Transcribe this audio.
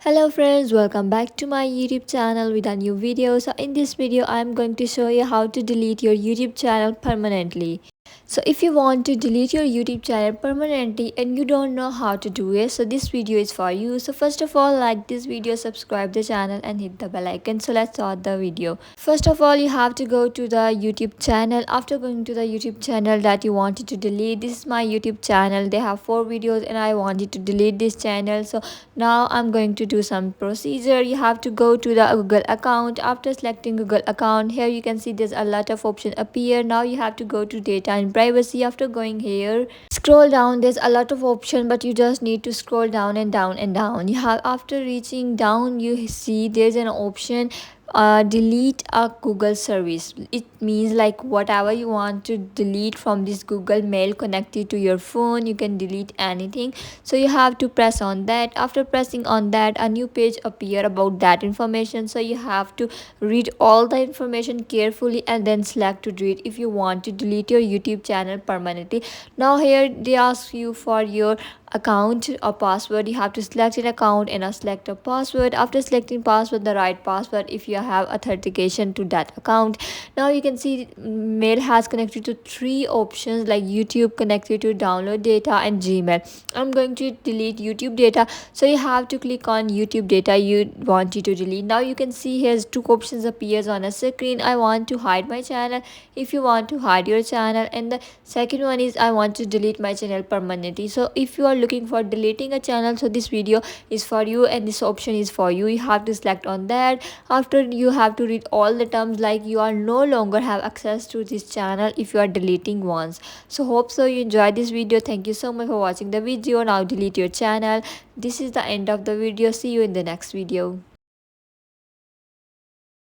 Hello friends, welcome back to my YouTube channel with a new video. So in this video, I'm going to show you how to delete your YouTube channel permanently. So if you want to delete your YouTube channel permanently and you don't know how to do it, so this video is for you. So first of all, like this video, subscribe the channel and hit the bell icon. So let's start the video. First of all, you have to go to the YouTube channel. After going to the YouTube channel that you wanted to delete, this is my YouTube channel. They have 4 videos and I wanted to delete this channel. So now I'm going to do some procedure. You have to go to the Google account. After selecting Google account, here you can see there's a lot of options appear. Now you have to go to data and privacy. After going here, scroll down, there's a lot of option, but you just need to scroll down and down and down. You have, after reaching down, you see there's an option, delete a Google service. It means like whatever you want to delete from this Google Mail connected to your phone, you can delete anything. So you have to press on that. After pressing on that, a new page appear about that information. So you have to read all the information carefully and then select to delete if you want to delete your YouTube channel permanently. Now here they ask you for your account or password. You have to select an account and select a password. After selecting password, the right password if you have authentication to that account. Now you can see mail has connected to 3 options like YouTube, connected to download data, and Gmail. I'm going to delete YouTube data, so you have to click on YouTube data you want to delete. Now you can see here's 2 options appears on a screen. I want to hide my channel if you want to hide your channel, and the second one is I want to delete my channel permanently. So if you are looking for deleting a channel, so this video is for you and this option is for you. You have to select on that. After, you have to read all the terms like you are no longer have access to this channel if you are deleting once. So hope so you enjoyed this video. Thank you so much for watching the video. Now delete your channel. This is the end of the video. See you in the next video.